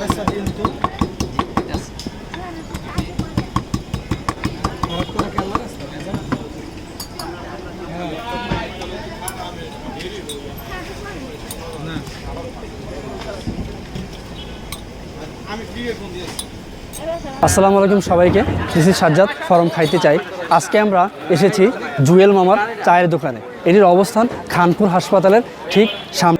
আদারটা দিন তো শরবত করে কেমন আছে না আমি ফ্রি ফোন দিয়েছি। আসসালামু আলাইকুম সবাইকে, দিস ইজ সাজ্জাদ ফরম খাইতে চাই। আজকে আমরা এসেছি জুয়েল মামার চায়ের দোকানে। এটির অবস্থান খানপুর হাসপাতালের ঠিক সামনে।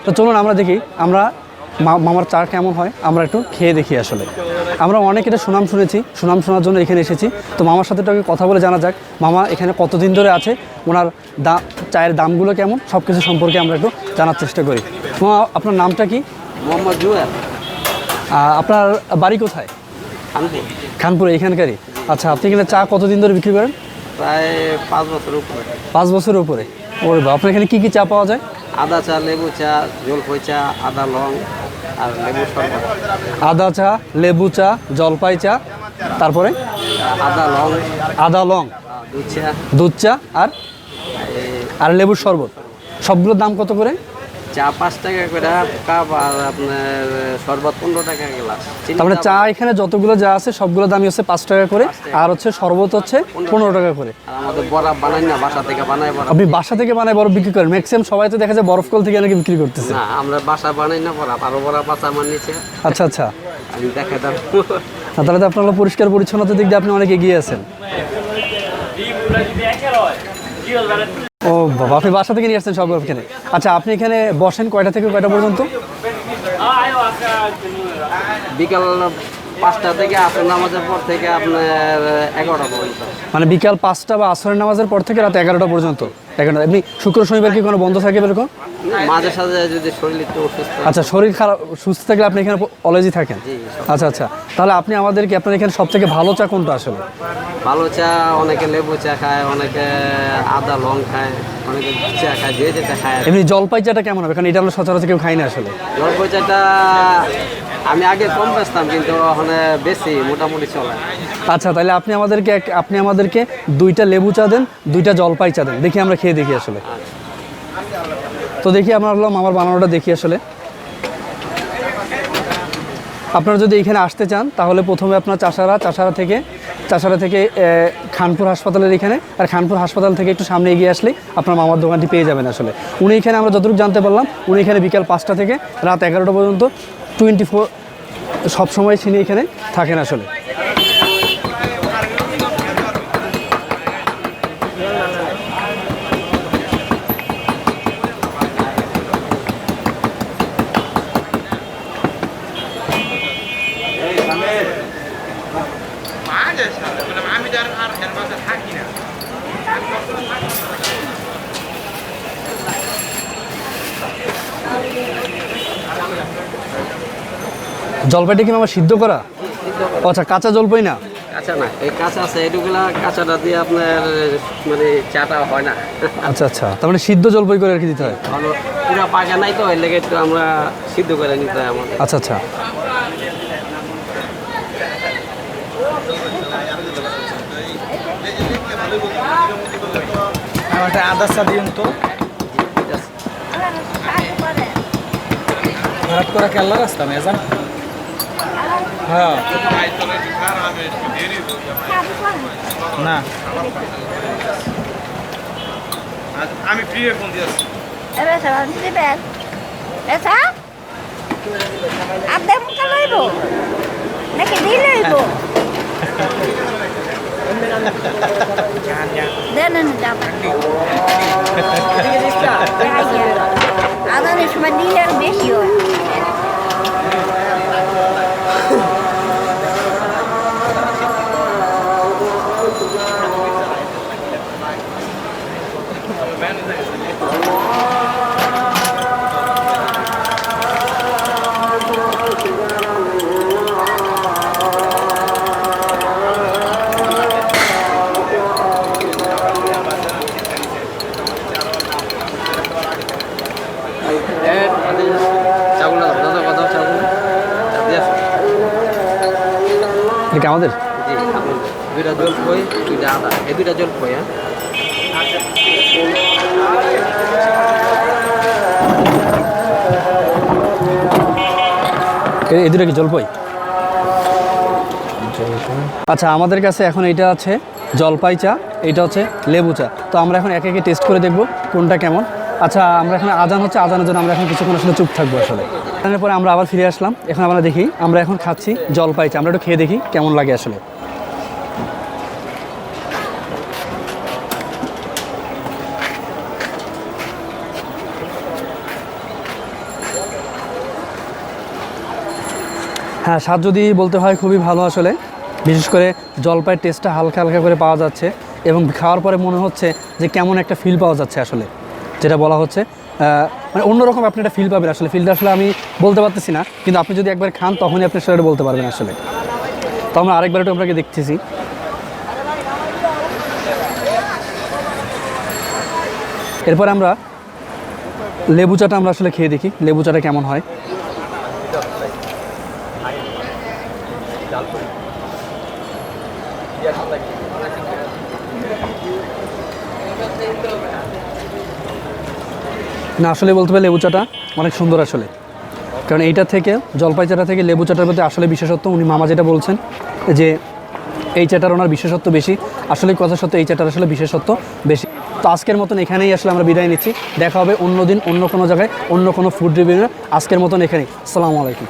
তো চলুন আমরা দেখি আমরা মামার চা কেমন হয়, আমরা একটু খেয়ে দেখি। আসলে আমরা অনেক এটা সুনাম শুনেছি, সুনাম শোনার জন্য এখানে এসেছি। তো মামার সাথে একটু কথা বলে জানা যাক মামা এখানে কতদিন ধরে আছে, ওনার চায়ের দামগুলো কেমন, সব কিছু সম্পর্কে আমরা একটু জানার চেষ্টা করি। মামা আপনার নামটা কি? মোহাম্মদ জুয়েল। আপনার বাড়ি কোথায়? খানপুর। খানপুরে এখানকারই? আচ্ছা, আপনি এখানে চা কতদিন ধরে বিক্রি করেন? প্রায় 5 বছর উপরে। 5 বছরের উপরে? ওরে বা, আপনার এখানে কী কী চা পাওয়া যায়? আদা চা, লেবু চা, জলপাই চা, আদা লং আর লেবু শরবত। আদা চা, লেবু চা, জলপাই চা, তারপরে আদা লং, দুধ চা আর লেবুর শরবত। সবগুলোর দাম কত করে? চা 5 টাকা করে কাপ আর আপনার শরবত 15 টাকা গ্লাস। তারপরে চা এখানে যতগুলো যা আছে সবগুলো দামই হচ্ছে 5 টাকা করে, আর হচ্ছে শরবত হচ্ছে 15 টাকা করে। আর আমাদের বরফ বানাই না, বাসা থেকে বানাই বরফ। আপনি বাসা থেকে বানায় বরফ বিক্রি করেন? ম্যাক্সিমাম সবাই তো দেখা যায় বরফ কল থেকে নাকি বিক্রি করতেছে। না, আমরা বাসা বানাই না বরফ, আরো বরফ আছে আমার নিচে। আচ্ছা আচ্ছা, আমি দেখাই দাম। তাহলে তো আপনার পরিষ্কার পরিচ্ছন্নতার দিক দিয়ে আপনি অনেক এগিয়ে আছেন। ও বাবা, আপনি বাসা থেকে নিয়ে আসছেন সব এখানে? আচ্ছা, আপনি এখানে বসেন কয়টা থেকে কয়টা পর্যন্ত? বিকাল 5টা থেকে আসর নামাজের পর থেকে আপনার 11টা পর্যন্ত। মানে বিকাল 5টা বা আসরের নামাজের পর থেকে রাত 11টা পর্যন্ত? 11টা। এমনি শুক্র শনিবার কি কোনো বন্ধ থাকে এরকম? মাঝে সাঝে যদি শরীর একটু অসুস্থ। আচ্ছা, শরীর খারাপ সুস্থ থাকলে আপনি এখানে অলওয়েজই থাকেন? আচ্ছা আচ্ছা, তাহলে আপনি আমাদেরকে আপনার এখানে সব থেকে ভালো চা কোনটা আসলে? ভালো চা অনেকে লেবু চা খায়, অনেকে আদা লং খায়, অনেকে চা খায়, যে যেটা খায়। এমনি জলপাই চাটা কেমন হবে? কারণ এটা আমরা সচরাচর কেউ খাই না আসলে। জলপাই চাটা আমি আগে কম বেচতাম, কিন্তু ওখানে বেশি মোটামুটি চলে। আচ্ছা, তাহলে আপনি আমাদেরকে 2টা লেবু চা দেন, 2টা জলপাই চা দেন, দেখি আমরা খেয়ে দেখি আসলে। তো দেখি আমরা আমার বানানোটা দেখি আসলে। আপনারা যদি এখানে আসতে চান তাহলে প্রথমে আপনার চাষারা থেকে খানপুর হাসপাতালের এখানে, আর খানপুর হাসপাতাল থেকে একটু সামনে এগিয়ে আসলেই আপনার মামার দোকানটি পেয়ে যাবেন আসলে। উনি এখানে, আমরা যতটুকু জানতে পারলাম, উনি এখানে বিকাল 5টা থেকে রাত 11টা পর্যন্ত 24 সবসময় তিনি এখানে থাকেন আসলে। জলপাইটা কি আমার সিদ্ধ করা? আচ্ছা, কাঁচা জলপাই না? কাঁচা না, এই কাঁচা আছে, এটুকুলা কাঁচাটা দিয়ে আপনার মানে চাটা হয় না। আচ্ছা আচ্ছা, তার মানে সিদ্ধ জলপাই করে আর কি দিতে হয়? পুরো পাকা নাই তো, এর লেগে একটু আমরা সিদ্ধ করে নিতে হয় আমাদের। আচ্ছা আচ্ছা, একটা আদার চা দিন তো শরবত করে কেমন রাস্তা মেজান? হ্যাঁ না, আমি ফ্রি ফোন দিয়েছি। দেন আদানের সময় দিলে আর বেশি হয়। চাগুলো দাদা কথা চাগুলো এটা আমাদের জি আপনার দুইটা জল খই দুইটা আদা এই দুইটা জল খই হ্যাঁ এই দুটো কি জলপাই? আচ্ছা আমাদের কাছে এখন এইটা আছে জলপাই চা, এইটা হচ্ছে লেবু চা। তো আমরা এখন একে একে টেস্ট করে দেখব কোনটা কেমন। আচ্ছা আমরা এখন আজান হচ্ছে, আজানের জন্য আমরা এখন কিছুক্ষণ আসলে চুপ থাকবো আসলে। আজানের পরে আমরা আবার ফিরে আসলাম। এখন আমরা দেখি, আমরা এখন খাচ্ছি জলপাই চা। আমরা একটু খেয়ে দেখি কেমন লাগে আসলে। হ্যাঁ, স্বাদ যদি বলতে হয় খুবই ভালো আসলে। বিশেষ করে জলপাইয়ের টেস্টটা হালকা হালকা করে পাওয়া যাচ্ছে এবং খাওয়ার পরে মনে হচ্ছে যে কেমন একটা ফিল পাওয়া যাচ্ছে আসলে, যেটা বলা হচ্ছে মানে অন্যরকম আপনি একটা ফিল পাবেন আসলে। ফিলটা আসলে আমি বলতে পারতেছি না, কিন্তু আপনি যদি একবার খান তখনই আপনি সেটা বলতে পারবেন আসলে। তো আমরা আরেকবার একটু আপনাকে দেখতেছি। এরপর আমরা লেবু চাটা আমরা আসলে খেয়ে দেখি লেবু চাটা কেমন হয়। না আসলে বলতে পারি লেবু চাটা অনেক সুন্দর আসলে, কারণ এইটা থেকে জলপাই চাটা থেকে লেবু চাটার প্রতি আসলে বিশেষত্ব উনি মামা যেটা বলছেন যে এই চাটার ওনার বিশেষত্ব বেশি। আসলে কথা সত্য, এই চাটার আসলে বিশেষত্ব বেশি। তো আজকের মতন এখানেই আসলে আমরা বিদায় নিচ্ছি। দেখা হবে অন্য দিন অন্য কোনো জায়গায় অন্য কোনো ফুড রিভিউ। আজকের মতন এখানেই। আসসালামু আলাইকুম।